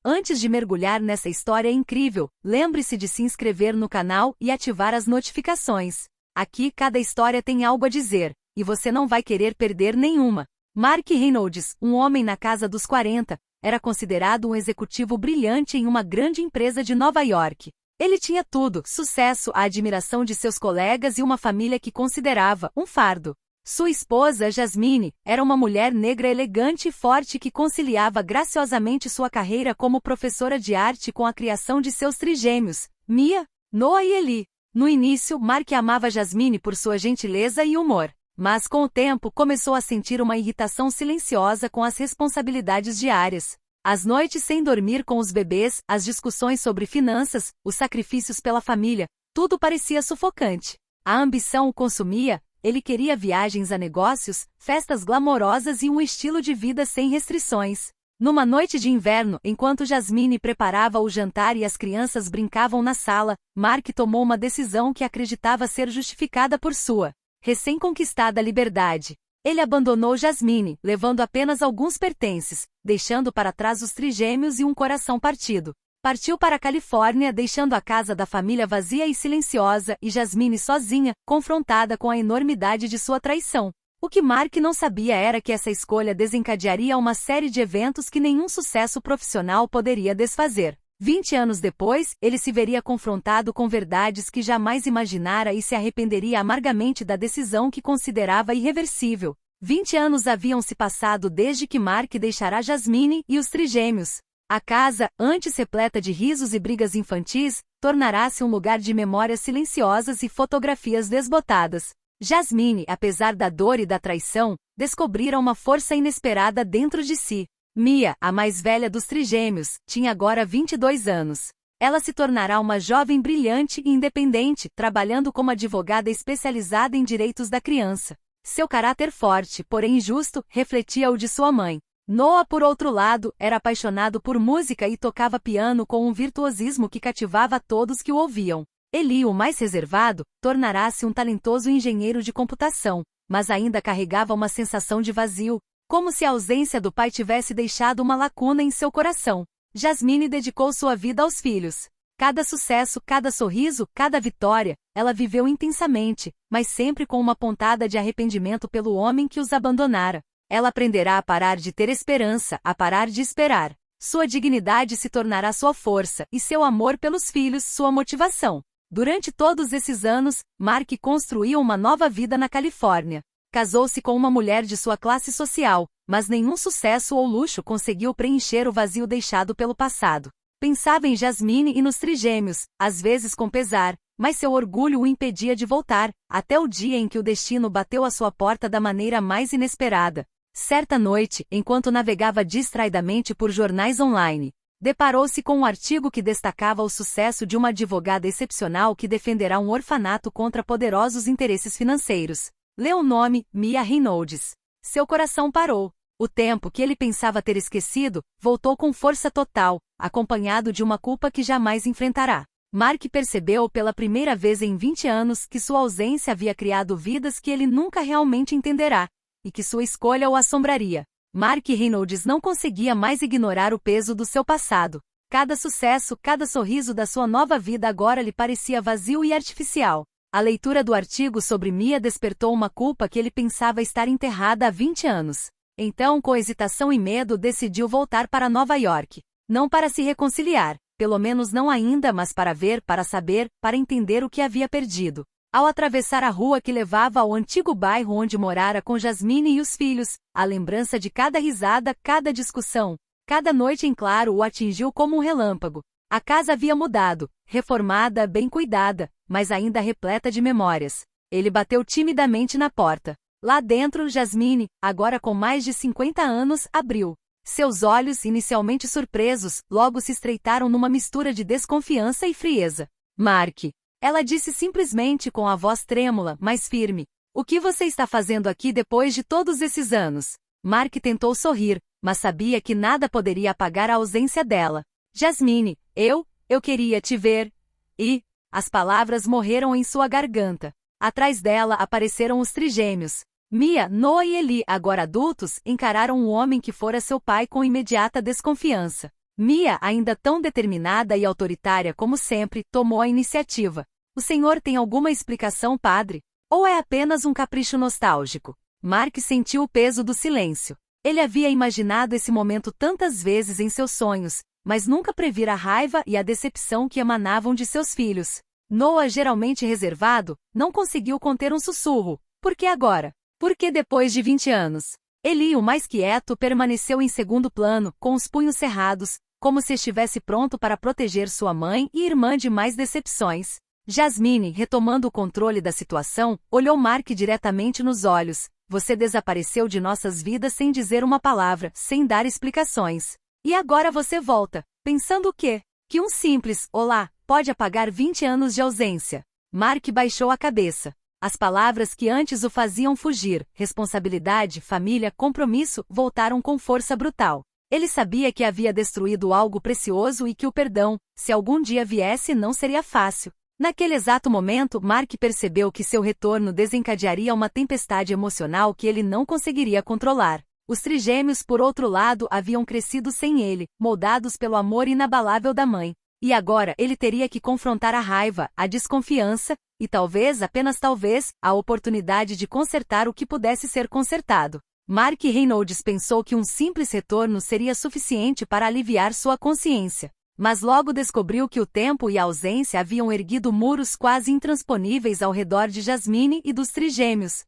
Antes de mergulhar nessa história incrível, lembre-se de se inscrever no canal e ativar as notificações. Aqui cada história tem algo a dizer, e você não vai querer perder nenhuma. Mark Reynolds, um homem na casa dos 40, era considerado um executivo brilhante em uma grande empresa de Nova York. Ele tinha tudo: sucesso, a admiração de seus colegas e uma família que considerava um fardo. Sua esposa, Jasmine, era uma mulher negra elegante e forte que conciliava graciosamente sua carreira como professora de arte com a criação de seus trigêmeos, Mia, Noah e Eli. No início, Mark amava Jasmine por sua gentileza e humor, mas com o tempo começou a sentir uma irritação silenciosa com as responsabilidades diárias. As noites sem dormir com os bebês, as discussões sobre finanças, os sacrifícios pela família, tudo parecia sufocante. A ambição o consumia. Ele queria viagens a negócios, festas glamourosas e um estilo de vida sem restrições. Numa noite de inverno, enquanto Jasmine preparava o jantar e as crianças brincavam na sala, Mark tomou uma decisão que acreditava ser justificada por sua recém-conquistada liberdade. Ele abandonou Jasmine, levando apenas alguns pertences, deixando para trás os trigêmeos e um coração partido. Partiu para a Califórnia, deixando a casa da família vazia e silenciosa, e Jasmine sozinha, confrontada com a enormidade de sua traição. O que Mark não sabia era que essa escolha desencadearia uma série de eventos que nenhum sucesso profissional poderia desfazer. 20 anos depois, ele se veria confrontado com verdades que jamais imaginara e se arrependeria amargamente da decisão que considerava irreversível. 20 anos haviam se passado desde que Mark deixara Jasmine e os trigêmeos. A casa, antes repleta de risos e brigas infantis, tornará-se um lugar de memórias silenciosas e fotografias desbotadas. Jasmine, apesar da dor e da traição, descobrira uma força inesperada dentro de si. Mia, a mais velha dos trigêmeos, tinha agora 22 anos. Ela se tornará uma jovem brilhante e independente, trabalhando como advogada especializada em direitos da criança. Seu caráter forte, porém injusto, refletia o de sua mãe. Noah, por outro lado, era apaixonado por música e tocava piano com um virtuosismo que cativava todos que o ouviam. Eli, o mais reservado, tornará-se um talentoso engenheiro de computação, mas ainda carregava uma sensação de vazio, como se a ausência do pai tivesse deixado uma lacuna em seu coração. Jasmine dedicou sua vida aos filhos. Cada sucesso, cada sorriso, cada vitória, ela viveu intensamente, mas sempre com uma pontada de arrependimento pelo homem que os abandonara. Ela aprenderá a parar de ter esperança, a parar de esperar. Sua dignidade se tornará sua força, e seu amor pelos filhos sua motivação. Durante todos esses anos, Mark construiu uma nova vida na Califórnia. Casou-se com uma mulher de sua classe social, mas nenhum sucesso ou luxo conseguiu preencher o vazio deixado pelo passado. Pensava em Jasmine e nos trigêmeos, às vezes com pesar, mas seu orgulho o impedia de voltar, até o dia em que o destino bateu à sua porta da maneira mais inesperada. Certa noite, enquanto navegava distraidamente por jornais online, deparou-se com um artigo que destacava o sucesso de uma advogada excepcional que defenderá um orfanato contra poderosos interesses financeiros. Leu o nome, Mia Reynolds. Seu coração parou. O tempo que ele pensava ter esquecido, voltou com força total, acompanhado de uma culpa que jamais enfrentará. Mark percebeu pela primeira vez em 20 anos que sua ausência havia criado vidas que ele nunca realmente entenderá, e que sua escolha o assombraria. Mark Reynolds não conseguia mais ignorar o peso do seu passado. Cada sucesso, cada sorriso da sua nova vida agora lhe parecia vazio e artificial. A leitura do artigo sobre Mia despertou uma culpa que ele pensava estar enterrada há 20 anos. Então, com hesitação e medo, decidiu voltar para Nova York. Não para se reconciliar, pelo menos não ainda, mas para ver, para saber, para entender o que havia perdido. Ao atravessar a rua que levava ao antigo bairro onde morara com Jasmine e os filhos, a lembrança de cada risada, cada discussão, cada noite em claro o atingiu como um relâmpago. A casa havia mudado, reformada, bem cuidada, mas ainda repleta de memórias. Ele bateu timidamente na porta. Lá dentro, Jasmine, agora com mais de 50 anos, abriu. Seus olhos, inicialmente surpresos, logo se estreitaram numa mistura de desconfiança e frieza. Mark. Ela disse simplesmente com a voz trêmula, mas firme. O que você está fazendo aqui depois de todos esses anos? Mark tentou sorrir, mas sabia que nada poderia apagar a ausência dela. Jasmine, eu queria te ver. E as palavras morreram em sua garganta. Atrás dela apareceram os trigêmeos. Mia, Noah e Eli, agora adultos, encararam o homem que fora seu pai com imediata desconfiança. Mia, ainda tão determinada e autoritária como sempre, tomou a iniciativa. O senhor tem alguma explicação, padre? Ou é apenas um capricho nostálgico? Mark sentiu o peso do silêncio. Ele havia imaginado esse momento tantas vezes em seus sonhos, mas nunca previra a raiva e a decepção que emanavam de seus filhos. Noah, geralmente reservado, não conseguiu conter um sussurro. Por que agora? Por que depois de 20 anos? Eli, o mais quieto, permaneceu em segundo plano, com os punhos cerrados, como se estivesse pronto para proteger sua mãe e irmã de mais decepções. Jasmine, retomando o controle da situação, olhou Mark diretamente nos olhos. Você desapareceu de nossas vidas sem dizer uma palavra, sem dar explicações. E agora você volta, pensando o quê? Que um simples "olá" pode apagar 20 anos de ausência. Mark baixou a cabeça. As palavras que antes o faziam fugir, responsabilidade, família, compromisso, voltaram com força brutal. Ele sabia que havia destruído algo precioso e que o perdão, se algum dia viesse, não seria fácil. Naquele exato momento, Mark percebeu que seu retorno desencadearia uma tempestade emocional que ele não conseguiria controlar. Os trigêmeos, por outro lado, haviam crescido sem ele, moldados pelo amor inabalável da mãe. E agora ele teria que confrontar a raiva, a desconfiança, e talvez, apenas talvez, a oportunidade de consertar o que pudesse ser consertado. Mark Reynolds pensou que um simples retorno seria suficiente para aliviar sua consciência. Mas logo descobriu que o tempo e a ausência haviam erguido muros quase intransponíveis ao redor de Jasmine e dos trigêmeos.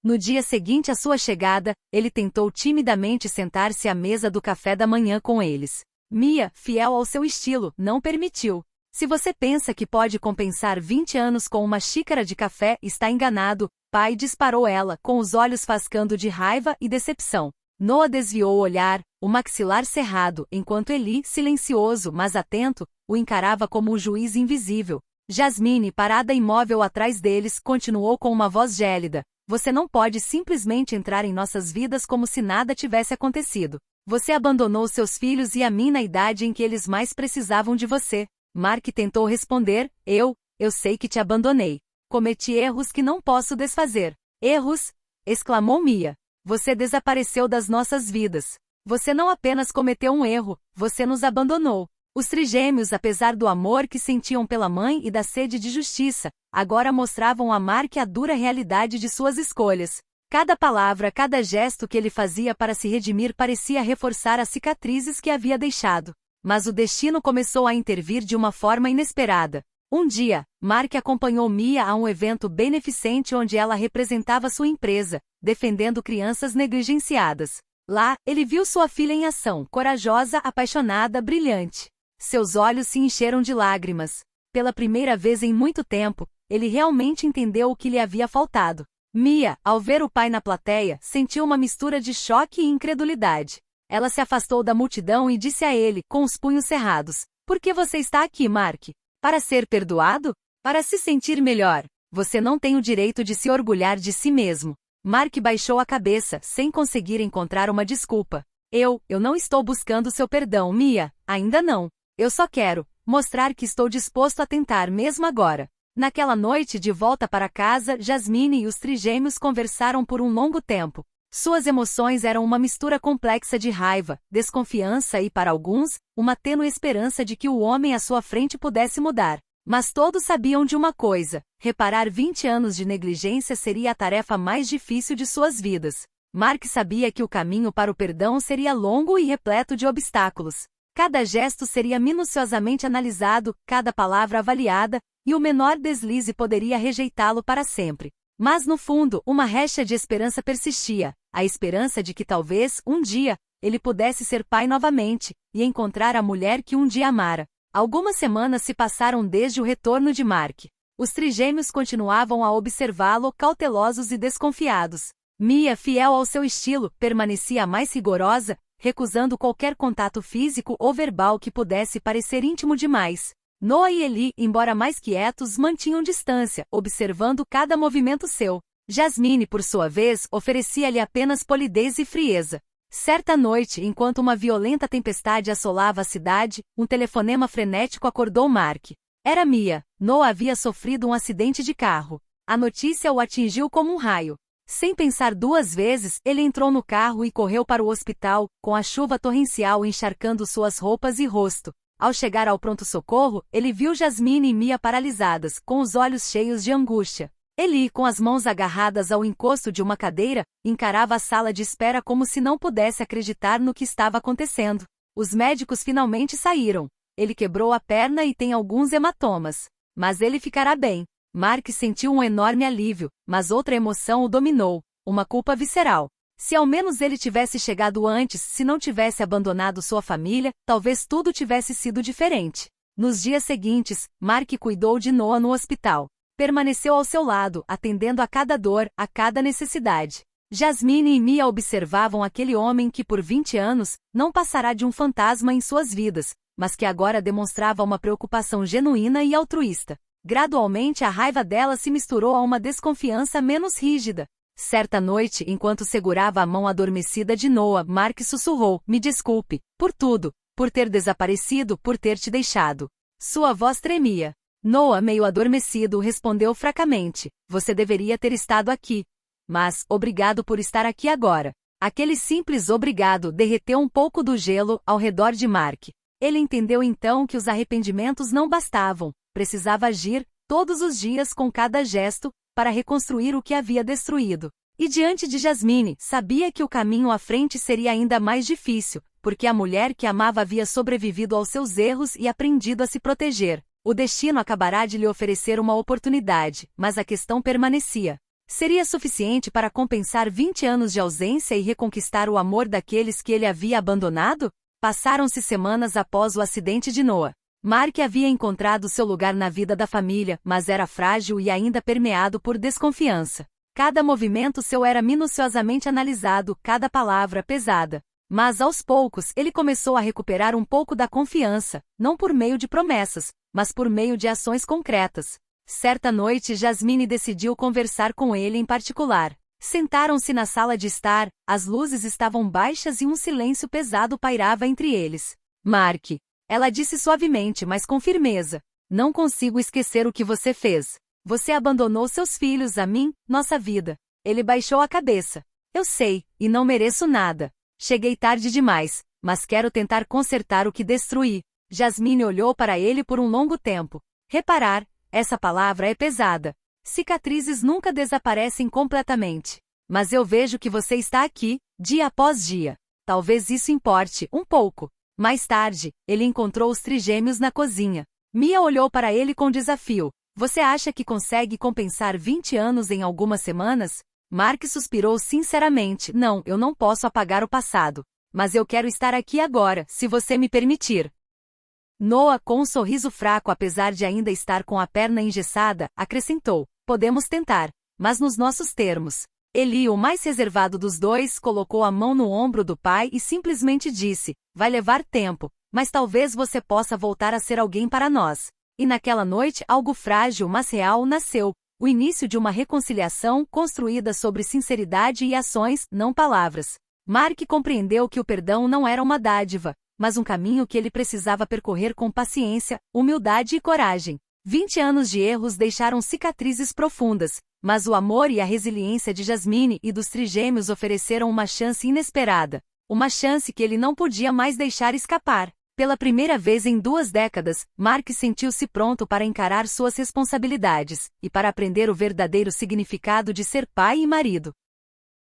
No dia seguinte à sua chegada, ele tentou timidamente sentar-se à mesa do café da manhã com eles. Mia, fiel ao seu estilo, não permitiu. Se você pensa que pode compensar 20 anos com uma xícara de café, está enganado, pai, disparou ela, com os olhos fascando de raiva e decepção. Noah desviou o olhar, o maxilar cerrado, enquanto Eli, silencioso mas atento, o encarava como um juiz invisível. Jasmine, parada imóvel atrás deles, continuou com uma voz gélida. Você não pode simplesmente entrar em nossas vidas como se nada tivesse acontecido. Você abandonou seus filhos e a mim na idade em que eles mais precisavam de você. Mark tentou responder, eu sei que te abandonei. Cometi erros que não posso desfazer. Erros? Exclamou Mia. Você desapareceu das nossas vidas. Você não apenas cometeu um erro, você nos abandonou. Os trigêmeos, apesar do amor que sentiam pela mãe e da sede de justiça, agora mostravam a Mark a dura realidade de suas escolhas. Cada palavra, cada gesto que ele fazia para se redimir parecia reforçar as cicatrizes que havia deixado. Mas o destino começou a intervir de uma forma inesperada. Um dia, Mark acompanhou Mia a um evento beneficente onde ela representava sua empresa, defendendo crianças negligenciadas. Lá, ele viu sua filha em ação, corajosa, apaixonada, brilhante. Seus olhos se encheram de lágrimas. Pela primeira vez em muito tempo, ele realmente entendeu o que lhe havia faltado. Mia, ao ver o pai na plateia, sentiu uma mistura de choque e incredulidade. Ela se afastou da multidão e disse a ele, com os punhos cerrados: "Por que você está aqui, Mark? Para ser perdoado? Para se sentir melhor? Você não tem o direito de se orgulhar de si mesmo." Mark baixou a cabeça, sem conseguir encontrar uma desculpa. Eu não estou buscando seu perdão, Mia, ainda não. Eu só quero mostrar que estou disposto a tentar mesmo agora. Naquela noite, de volta para casa, Jasmine e os trigêmeos conversaram por um longo tempo. Suas emoções eram uma mistura complexa de raiva, desconfiança e, para alguns, uma tênue esperança de que o homem à sua frente pudesse mudar. Mas todos sabiam de uma coisa: reparar 20 anos de negligência seria a tarefa mais difícil de suas vidas. Mark sabia que o caminho para o perdão seria longo e repleto de obstáculos. Cada gesto seria minuciosamente analisado, cada palavra avaliada, e o menor deslize poderia rejeitá-lo para sempre. Mas no fundo, uma recha de esperança persistia, a esperança de que talvez, um dia, ele pudesse ser pai novamente, e encontrar a mulher que um dia amara. Algumas semanas se passaram desde o retorno de Mark. Os trigêmeos continuavam a observá-lo, cautelosos e desconfiados. Mia, fiel ao seu estilo, permanecia mais rigorosa, recusando qualquer contato físico ou verbal que pudesse parecer íntimo demais. Noah e Eli, embora mais quietos, mantinham distância, observando cada movimento seu. Jasmine, por sua vez, oferecia-lhe apenas polidez e frieza. Certa noite, enquanto uma violenta tempestade assolava a cidade, um telefonema frenético acordou Mark. Era Mia. Noah havia sofrido um acidente de carro. A notícia o atingiu como um raio. Sem pensar duas vezes, ele entrou no carro e correu para o hospital, com a chuva torrencial encharcando suas roupas e rosto. Ao chegar ao pronto-socorro, ele viu Jasmine e Mia paralisadas, com os olhos cheios de angústia. Ele, com as mãos agarradas ao encosto de uma cadeira, encarava a sala de espera como se não pudesse acreditar no que estava acontecendo. Os médicos finalmente saíram. Ele quebrou a perna e tem alguns hematomas. Mas ele ficará bem. Mark sentiu um enorme alívio, mas outra emoção o dominou, uma culpa visceral. Se ao menos ele tivesse chegado antes, se não tivesse abandonado sua família, talvez tudo tivesse sido diferente. Nos dias seguintes, Mark cuidou de Noah no hospital. Permaneceu ao seu lado, atendendo a cada dor, a cada necessidade. Jasmine e Mia observavam aquele homem que por 20 anos, não passará de um fantasma em suas vidas, mas que agora demonstrava uma preocupação genuína e altruísta. Gradualmente a raiva dela se misturou a uma desconfiança menos rígida. Certa noite, enquanto segurava a mão adormecida de Noah, Mark sussurrou: "Me desculpe, por tudo, por ter desaparecido, por ter te deixado." Sua voz tremia. Noah, meio adormecido, respondeu fracamente: "Você deveria ter estado aqui. Mas, obrigado por estar aqui agora." Aquele simples obrigado derreteu um pouco do gelo ao redor de Mark. Ele entendeu então que os arrependimentos não bastavam. Precisava agir, todos os dias com cada gesto, para reconstruir o que havia destruído. E diante de Jasmine, sabia que o caminho à frente seria ainda mais difícil, porque a mulher que amava havia sobrevivido aos seus erros e aprendido a se proteger. O destino acabará de lhe oferecer uma oportunidade, mas a questão permanecia. Seria suficiente para compensar 20 anos de ausência e reconquistar o amor daqueles que ele havia abandonado? Passaram-se semanas após o acidente de Noah. Mark havia encontrado seu lugar na vida da família, mas era frágil e ainda permeado por desconfiança. Cada movimento seu era minuciosamente analisado, cada palavra pesada. Mas aos poucos ele começou a recuperar um pouco da confiança, não por meio de promessas, mas por meio de ações concretas. Certa noite Jasmine decidiu conversar com ele em particular. Sentaram-se na sala de estar, as luzes estavam baixas e um silêncio pesado pairava entre eles. "Mark", ela disse suavemente, mas com firmeza, "não consigo esquecer o que você fez. Você abandonou seus filhos, a mim, nossa vida." Ele baixou a cabeça. "Eu sei, e não mereço nada. Cheguei tarde demais, mas quero tentar consertar o que destruí." Jasmine olhou para ele por um longo tempo. Reparar, essa palavra é pesada. Cicatrizes nunca desaparecem completamente. Mas eu vejo que você está aqui, dia após dia. Talvez isso importe, um pouco. Mais tarde, ele encontrou os trigêmeos na cozinha. Mia olhou para ele com desafio. "Você acha que consegue compensar 20 anos em algumas semanas?" Mark suspirou sinceramente. "Não, eu não posso apagar o passado. Mas eu quero estar aqui agora, se você me permitir." Noah, com um sorriso fraco apesar de ainda estar com a perna engessada, acrescentou: "Podemos tentar, mas nos nossos termos." Eli, o mais reservado dos dois, colocou a mão no ombro do pai e simplesmente disse: "Vai levar tempo, mas talvez você possa voltar a ser alguém para nós." E naquela noite algo frágil mas real nasceu, o início de uma reconciliação construída sobre sinceridade e ações, não palavras. Mark compreendeu que o perdão não era uma dádiva, mas um caminho que ele precisava percorrer com paciência, humildade e coragem. 20 anos de erros deixaram cicatrizes profundas, mas o amor e a resiliência de Jasmine e dos trigêmeos ofereceram uma chance inesperada. Uma chance que ele não podia mais deixar escapar. Pela primeira vez em 2 décadas, Mark sentiu-se pronto para encarar suas responsabilidades, e para aprender o verdadeiro significado de ser pai e marido.